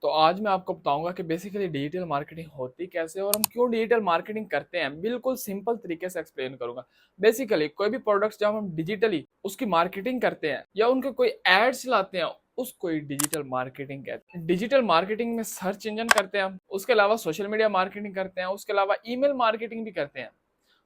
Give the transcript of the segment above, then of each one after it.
तो आज मैं आपको बताऊंगा कि बेसिकली डिजिटल मार्केटिंग होती कैसे है और हम क्यों डिजिटल मार्केटिंग करते हैं। बिल्कुल सिंपल तरीके से एक्सप्लेन करूंगा। बेसिकली कोई भी प्रोडक्ट्स जब हम डिजिटली उसकी मार्केटिंग करते हैं या उनके कोई एड्स चलाते हैं, उसको ही डिजिटल मार्केटिंग कहते हैं। डिजिटल मार्केटिंग में सर्च इंजन करते हैं हम, उसके अलावा सोशल मीडिया मार्केटिंग करते हैं, उसके अलावा ईमेल मार्केटिंग भी करते हैं।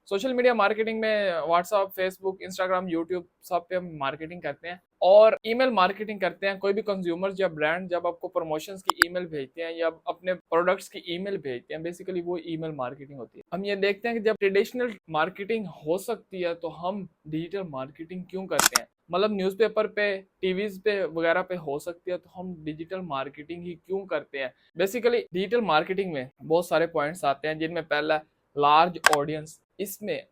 सोशल मीडिया मार्केटिंग में व्हाट्सअप, फेसबुक, इंस्टाग्राम, यूट्यूब सब पे हम मार्केटिंग करते हैं। और ईमेल मार्केटिंग करते हैं। कोई भी कंज्यूमर या ब्रांड जब आपको प्रमोशंस की ईमेल भेजते हैं या अपने प्रोडक्ट्स की ईमेल भेजते हैं, बेसिकली वो ईमेल मार्केटिंग होती है। हम ये देखते हैं कि जब ट्रेडिशनल मार्केटिंग हो सकती है तो हम डिजिटल मार्केटिंग क्यों करते हैं। मतलब न्यूज़पेपर पे, टीवीज पे वगैरह पे हो सकती है तो हम डिजिटल मार्केटिंग ही क्यों करते हैं। बेसिकली डिजिटल मार्केटिंग में बहुत सारे पॉइंट्स आते हैं, जिनमें पहला लार्ज ऑडियंस। इसमें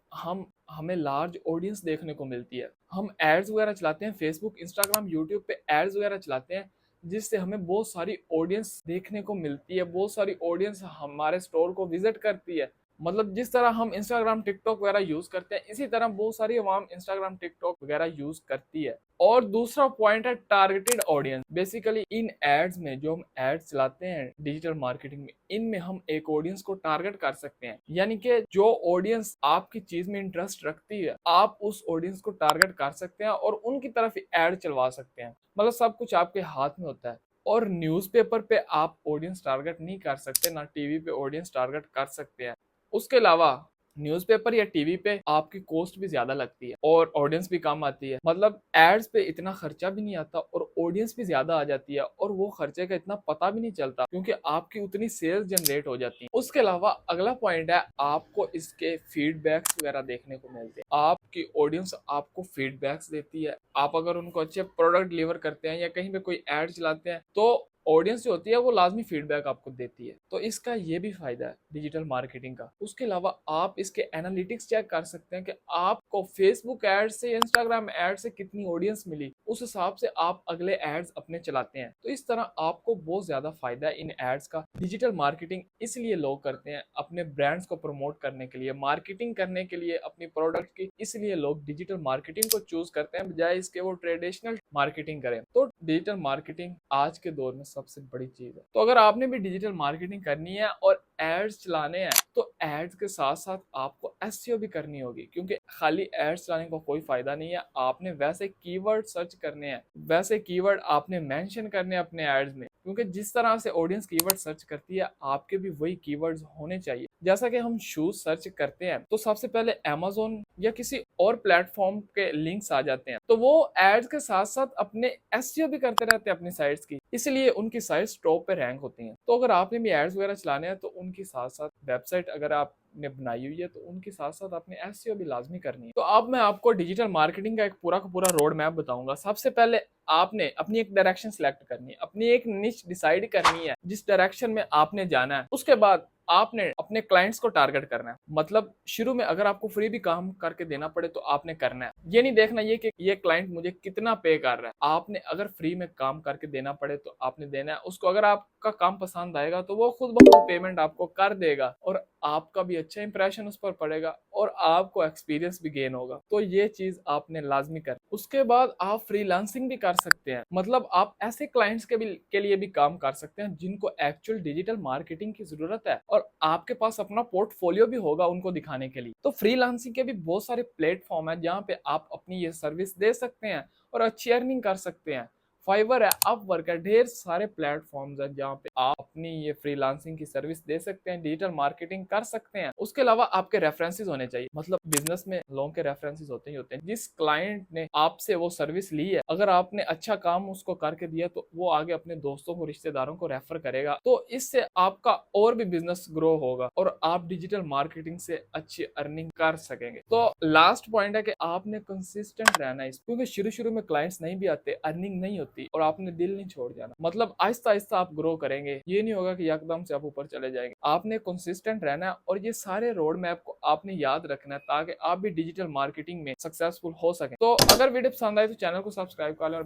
हमें लार्ज ऑडियंस देखने को मिलती है। हम एड्स वगैरह चलाते हैं, फेसबुक, इंस्टाग्राम, यूट्यूब पे एड्स वगैरह चलाते हैं, जिससे हमें बहुत सारी ऑडियंस देखने को मिलती है। बहुत सारी ऑडियंस हमारे स्टोर को विजिट करती है। मतलब जिस तरह हम इंस्टाग्राम, टिकटॉक वगैरह यूज करते हैं, इसी तरह बहुत सारी अवाम इंस्टाग्राम, टिकटॉक वगैरह यूज करती है। और दूसरा पॉइंट है टारगेटेड ऑडियंस। बेसिकली इन एड्स में, जो हम एड्स चलाते हैं डिजिटल मार्केटिंग में, इनमें हम एक ऑडियंस को टारगेट कर सकते हैं। यानी कि जो ऑडियंस आपकी चीज में इंटरेस्ट रखती है, आप उस ऑडियंस को टारगेट कर सकते हैं और उनकी तरफ एड चलवा सकते हैं। मतलब सब कुछ आपके हाथ में होता है। और न्यूज़पेपर पे आप ऑडियंस टारगेट नहीं कर सकते, ना टीवी पे ऑडियंस टारगेट कर सकते हैं। उसके अलावा न्यूज़पेपर या टीवी पे आपकी कॉस्ट भी ज्यादा लगती है और ऑडियंस भी कम आती है। मतलब एड्स पे इतना खर्चा भी नहीं आता और ऑडियंस भी ज्यादा आ जाती है, और वो खर्चे का इतना पता भी नहीं चलता क्योंकि आपकी उतनी सेल्स जनरेट हो जाती है। उसके अलावा अगला पॉइंट है, आपको इसके फीडबैक्स वगैरह देखने को मिलते हैं। आपकी ऑडियंस आपको फीडबैक्स देती है। आप अगर उनको अच्छे प्रोडक्ट डिलीवर करते हैं या कहीं पे कोई एड चलाते हैं, तो ऑडियंस जो होती है वो लाजमी फीडबैक आपको देती है। तो इसका ये भी फायदा है डिजिटल मार्केटिंग का। उसके अलावा आप इसके एनालिटिक्स चेक कर सकते हैं कि आपको फेसबुक एड से, इंस्टाग्राम एड से कितनी ऑडियंस मिली। उस हिसाब से आप अगले एड्स अपने चलाते हैं। तो इस तरह आपको बहुत ज्यादा फायदा है इन एड्स का। डिजिटल मार्केटिंग इसलिए लोग करते हैं, अपने ब्रांड्स को प्रमोट करने के लिए, मार्केटिंग करने के लिए अपनी प्रोडक्ट की। इसलिए लोग डिजिटल मार्केटिंग को चूज करते हैं बजाय इसके वो ट्रेडिशनल मार्केटिंग करें। तो डिजिटल मार्केटिंग आज के दौर में सबसे बड़ी चीज है। तो अगर आपने भी डिजिटल मार्केटिंग करनी है और एड्स चलाने हैं, तो एड्स के साथ साथ आपको एसईओ भी करनी होगी, क्योंकि खाली एड्स चलाने का कोई फायदा नहीं है। आपने वैसे कीवर्ड सर्च करने हैं, वैसे कीवर्ड आपने मेंशन करने हैं अपने एड्स में, क्योंकि जिस तरह से ऑडियंस कीवर्ड सर्च करती है, आपके भी वही कीवर्ड्स होने चाहिए। जैसा कि हम शूज सर्च करते हैं तो सबसे पहले अमेज़न या किसी और प्लेटफॉर्म के लिंक्स आ जाते हैं, तो वो एड्स के साथ साथ अपने एसईओ भी करते रहते हैं अपनी साइट्स की, इसलिए उनकी साइट्स टॉप पे रैंक होती हैं। तो अगर आपने भी एड्स वगैरह चलाने हैं तो उनकी साथ साथ वेबसाइट अगर आपने बनाई हुई है तो उनके साथ साथ आपने एसईओ भी लाजमी करनी है। तो अब मैं आपको डिजिटल मार्केटिंग का एक पूरा का पूरा रोड मैप बताऊंगा। सबसे पहले आपने अपनी एक डायरेक्शन सिलेक्ट करनी है, अपनी एक निश डिसाइड करनी है जिस डायरेक्शन में आपने जाना है। उसके बाद आपने अपने क्लाइंट्स को टारगेट करना है। मतलब शुरू में अगर आपको फ्री भी काम करके देना पड़े तो आपने करना है। ये नहीं देखना ये कि ये क्लाइंट मुझे कितना पे कर रहा है। आपने अगर फ्री में काम करके देना पड़े तो आपने देना है उसको। अगर आपका काम पसंद आएगा तो वो खुद ब खुद पेमेंट आपको कर देगा और आपका भी अच्छा इंप्रेशन उस पर पड़ेगा और आपको एक्सपीरियंस भी गेन होगा। तो ये चीज आपने लाजमी कर। उसके बाद आप फ्रीलांसिंग भी कर सकते हैं। मतलब आप ऐसे क्लाइंट्स के लिए भी काम कर सकते हैं जिनको एक्चुअल डिजिटल मार्केटिंग की जरूरत है और आपके पास अपना पोर्टफोलियो भी होगा उनको दिखाने के लिए। तो फ्रीलांसिंग के भी बहुत सारे प्लेटफॉर्म है जहाँ पे आप अपनी ये सर्विस दे सकते हैं और अच्छी अर्निंग कर सकते हैं। फाइवर है, अपवर्क है, ढेर सारे प्लेटफॉर्म्स हैं जहाँ पे आप अपनी ये फ्रीलांसिंग की सर्विस दे सकते हैं, डिजिटल मार्केटिंग कर सकते हैं। उसके अलावा आपके रेफरेंसेस होने चाहिए। मतलब बिजनेस में लोगों के रेफरेंसेस होते ही होते हैं। जिस क्लाइंट ने आपसे वो सर्विस ली है, अगर आपने अच्छा काम उसको करके दिया तो वो आगे अपने दोस्तों को, रिश्तेदारों को रेफर करेगा। तो इससे आपका और भी बिजनेस ग्रो होगा और आप डिजिटल मार्केटिंग से अच्छी अर्निंग कर सकेंगे। तो लास्ट पॉइंट है कि आपने कंसिस्टेंट रहना है, क्योंकि शुरू शुरू में क्लाइंट्स नहीं भी आते, अर्निंग नहीं होती और आपने दिल नहीं छोड़ जाना। मतलब आहिस्ता आहिस्ता आप ग्रो करेंगे। ये नहीं होगा कि एकदम से आप ऊपर चले जाएंगे। आपने कंसिस्टेंट रहना है और ये सारे रोड मैप को आपने याद रखना है ताकि आप भी डिजिटल मार्केटिंग में सक्सेसफुल हो सके। तो अगर वीडियो पसंद आए तो चैनल को सब्सक्राइब कर लें और